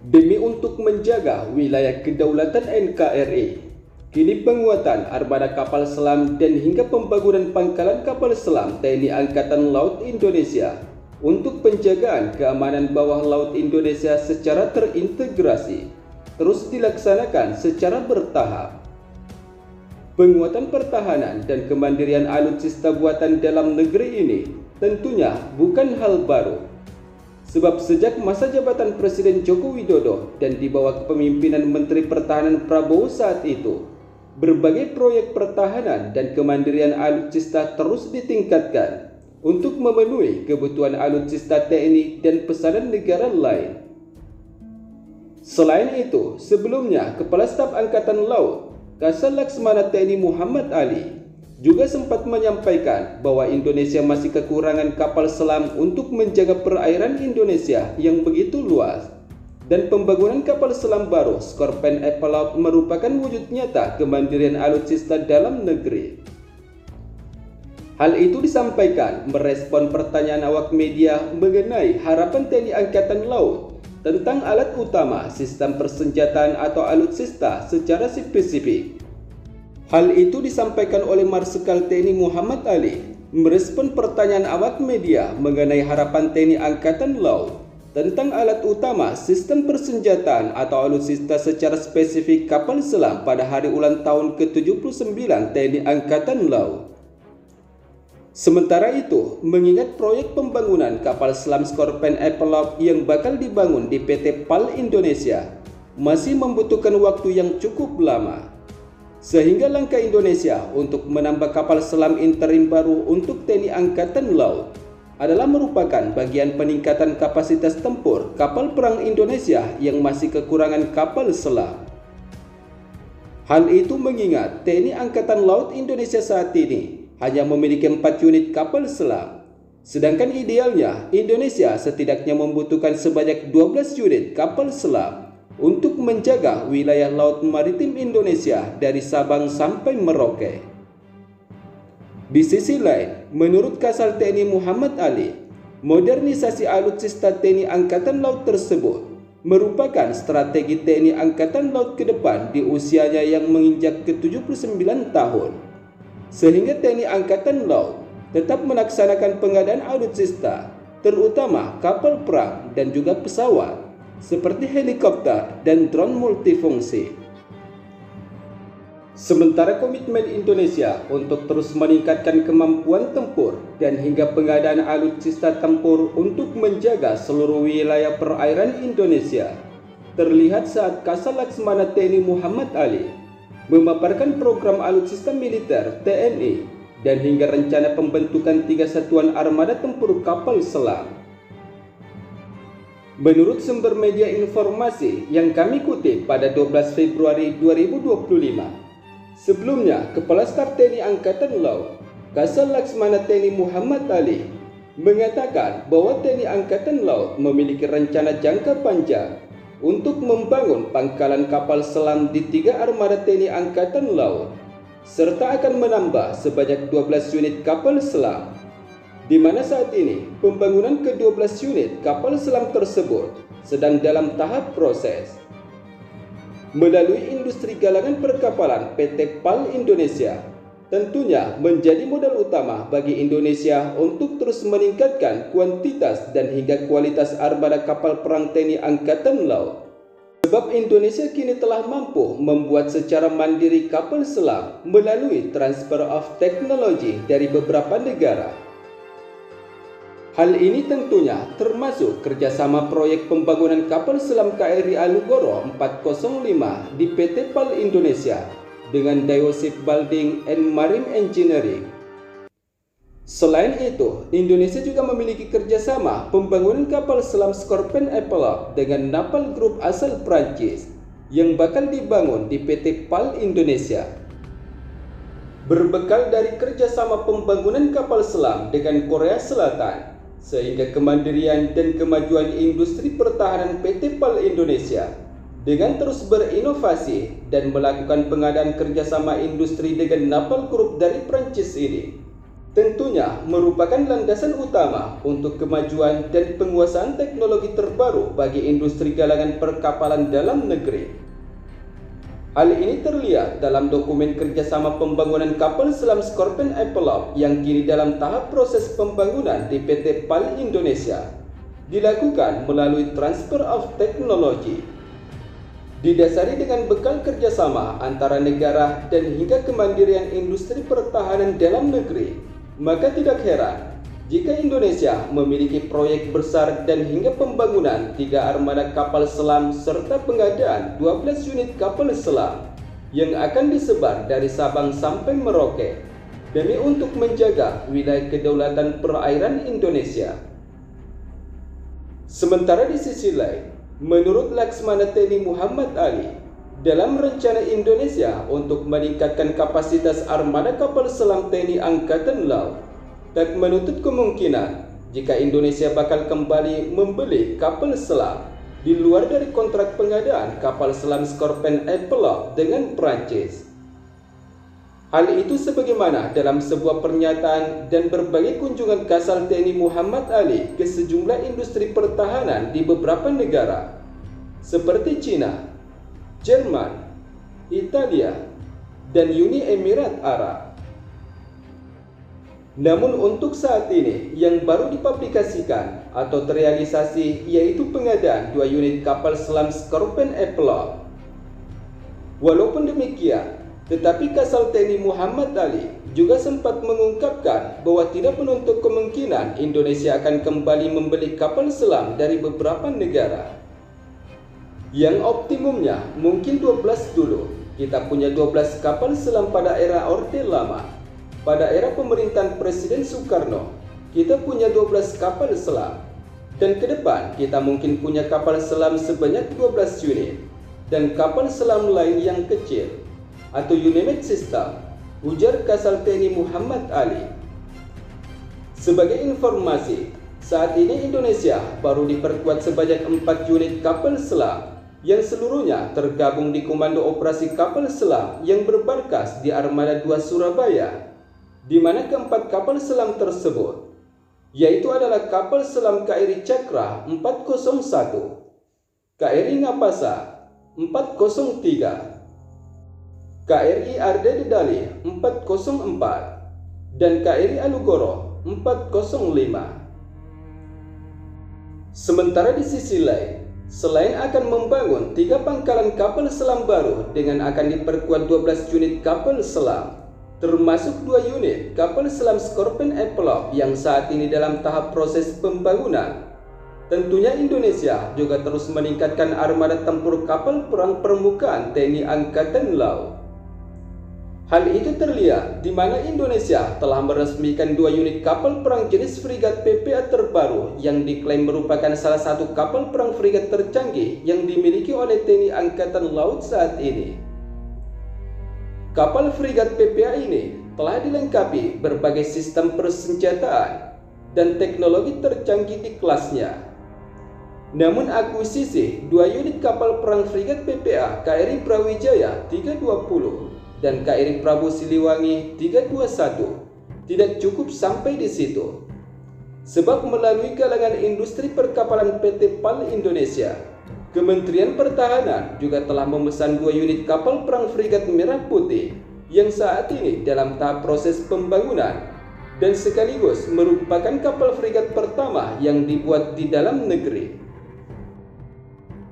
Demi untuk menjaga wilayah kedaulatan NKRI, kini penguatan armada kapal selam dan hingga pembangunan pangkalan kapal selam TNI Angkatan Laut Indonesia untuk penjagaan keamanan bawah laut Indonesia secara terintegrasi terus dilaksanakan secara bertahap. Penguatan pertahanan dan kemandirian alutsista buatan dalam negeri ini tentunya bukan hal baru. Sebab sejak masa jabatan Presiden Joko Widodo dan di bawah kepemimpinan Menteri Pertahanan Prabowo saat itu, berbagai proyek pertahanan dan kemandirian alutsista terus ditingkatkan untuk memenuhi kebutuhan alutsista TNI dan pesanan negara lain. Selain itu, sebelumnya Kepala Staf Angkatan Laut, Kasal Laksmana TNI Muhammad Ali, juga sempat menyampaikan bahwa Indonesia masih kekurangan kapal selam untuk menjaga perairan Indonesia yang begitu luas, dan pembangunan kapal selam baru Scorpène Epilogue merupakan wujud nyata kemandirian alutsista dalam negeri. Hal itu disampaikan merespon pertanyaan awak media mengenai harapan TNI Angkatan Laut tentang alat utama sistem persenjataan atau alutsista secara spesifik. Hal itu disampaikan oleh Marsikal TNI Muhammad Ali merespon pertanyaan awak media mengenai harapan TNI Angkatan Laut tentang alat utama sistem persenjataan atau alutsista secara spesifik kapal selam pada hari ulang tahun ke-79 TNI Angkatan Laut. Sementara itu, mengingat proyek pembangunan kapal selam Scorpène Epilogue yang bakal dibangun di PT PAL Indonesia masih membutuhkan waktu yang cukup lama, sehingga langkah Indonesia untuk menambah kapal selam interim baru untuk TNI Angkatan Laut adalah merupakan bagian peningkatan kapasitas tempur kapal perang Indonesia yang masih kekurangan kapal selam. Hal itu mengingat TNI Angkatan Laut Indonesia saat ini hanya memiliki 4 unit kapal selam, sedangkan idealnya Indonesia setidaknya membutuhkan sebanyak 12 unit kapal selam untuk menjaga wilayah laut maritim Indonesia dari Sabang sampai Merauke. Di sisi lain, menurut Kasal TNI Muhammad Ali, modernisasi alutsista TNI Angkatan Laut tersebut merupakan strategi TNI Angkatan Laut ke depan di usianya yang menginjak ke-79 tahun, sehingga TNI Angkatan Laut tetap melaksanakan pengadaan alutsista, terutama kapal perang dan juga pesawat, seperti helikopter dan drone multifungsi. Sementara komitmen Indonesia untuk terus meningkatkan kemampuan tempur dan hingga pengadaan alutsista tempur untuk menjaga seluruh wilayah perairan Indonesia terlihat saat Kasal Laksmana TNI Muhammad Ali memaparkan program alutsista militer TNI dan hingga rencana pembentukan 3 satuan armada tempur kapal selam. Menurut sumber media informasi yang kami kutip pada 12 Februari 2025, sebelumnya Kepala Staf TNI Angkatan Laut, Kasal Laksmana TNI Muhammad Ali, mengatakan bahwa TNI Angkatan Laut memiliki rencana jangka panjang untuk membangun pangkalan kapal selam di 3 armada TNI Angkatan Laut, serta akan menambah sebanyak 12 unit kapal selam, di mana saat ini pembangunan ke-12 unit kapal selam tersebut sedang dalam tahap proses. Melalui industri galangan perkapalan PT PAL Indonesia, tentunya menjadi modal utama bagi Indonesia untuk terus meningkatkan kuantitas dan hingga kualitas armada kapal perang TNI Angkatan Laut. Sebab Indonesia kini telah mampu membuat secara mandiri kapal selam melalui transfer of technology dari beberapa negara. Hal ini tentunya termasuk kerjasama proyek pembangunan kapal selam KRI Alugoro 405 di PT PAL Indonesia dengan Daewoo Shipbuilding and Marine Engineering. Selain itu, Indonesia juga memiliki kerjasama pembangunan kapal selam Scorpène Epilogue dengan Naval Group asal Prancis yang bakal dibangun di PT PAL Indonesia. Berbekal dari kerjasama pembangunan kapal selam dengan Korea Selatan, sehingga kemandirian dan kemajuan industri pertahanan PT PAL Indonesia dengan terus berinovasi dan melakukan pengadaan kerjasama industri dengan Naval Group dari Prancis ini tentunya merupakan landasan utama untuk kemajuan dan penguasaan teknologi terbaru bagi industri galangan perkapalan dalam negeri. Hal ini terlihat dalam dokumen kerjasama pembangunan kapal selam Scorpion Epilogue yang kini dalam tahap proses pembangunan di PT PAL Indonesia, dilakukan melalui transfer of technology. Didasari dengan bekal kerjasama antara negara dan hingga kemandirian industri pertahanan dalam negeri, maka tidak heran jika Indonesia memiliki proyek besar dan hingga pembangunan 3 armada kapal selam serta pengadaan 12 unit kapal selam yang akan disebar dari Sabang sampai Merauke demi untuk menjaga wilayah kedaulatan perairan Indonesia. Sementara di sisi lain, menurut Laksmana TNI Muhammad Ali, dalam rencana Indonesia untuk meningkatkan kapasitas armada kapal selam TNI Angkatan Laut, tak menutup kemungkinan jika Indonesia bakal kembali membeli kapal selam di luar dari kontrak pengadaan kapal selam Scorpion Epilogue dengan Prancis. Hal itu sebagaimana dalam sebuah pernyataan dan berbagai kunjungan Kasal TNI Muhammad Ali ke sejumlah industri pertahanan di beberapa negara seperti China, Jerman, Italia, dan Uni Emirat Arab. Namun untuk saat ini yang baru dipublikasikan atau terrealisasi yaitu pengadaan 2 unit kapal selam Scorpion Epilogue. Walaupun demikian, tetapi Kasal TNI Muhammad Ali juga sempat mengungkapkan bahwa tidak menutup kemungkinan Indonesia akan kembali membeli kapal selam dari beberapa negara. Yang optimumnya mungkin 12 dulu. Kita punya 12 kapal selam pada era Orde Lama. Pada era pemerintahan Presiden Soekarno, kita punya 12 kapal selam. Dan ke depan kita mungkin punya kapal selam sebanyak 12 unit. Dan kapal selam lain yang kecil atau unit system, ujar Kasal TNI Muhammad Ali. Sebagai informasi, saat ini Indonesia baru diperkuat sebanyak 4 unit kapal selam yang seluruhnya tergabung di Komando Operasi Kapal Selam yang bermarkas di Armada 2 Surabaya, di mana keempat kapal selam tersebut yaitu adalah kapal selam KRI Cakra 401, KRI Ngapasa 403, KRI Arda Dedali 404, dan KRI Alugoro 405. Sementara di sisi lain, selain akan membangun 3 pangkalan kapal selam baru dengan akan diperkuat 12 unit kapal selam, termasuk 2 unit kapal selam Scorpion Epilogue yang saat ini dalam tahap proses pembangunan. Tentunya Indonesia juga terus meningkatkan armada tempur kapal perang permukaan TNI Angkatan Laut. Hal itu terlihat di mana Indonesia telah meresmikan 2 unit kapal perang jenis frigat PPA terbaru yang diklaim merupakan salah satu kapal perang frigat tercanggih yang dimiliki oleh TNI Angkatan Laut saat ini. Kapal frigat PPA ini telah dilengkapi berbagai sistem persenjataan dan teknologi tercanggih di kelasnya. Namun akuisisi 2 unit kapal perang frigat PPA KRI Brawijaya 320 dan KRI Prabu Siliwangi 321 tidak cukup sampai di situ. Sebab melalui galangan industri perkapalan PT PAL Indonesia, Kementerian Pertahanan juga telah memesan 2 unit kapal perang frigat Merah Putih yang saat ini dalam tahap proses pembangunan dan sekaligus merupakan kapal frigat pertama yang dibuat di dalam negeri.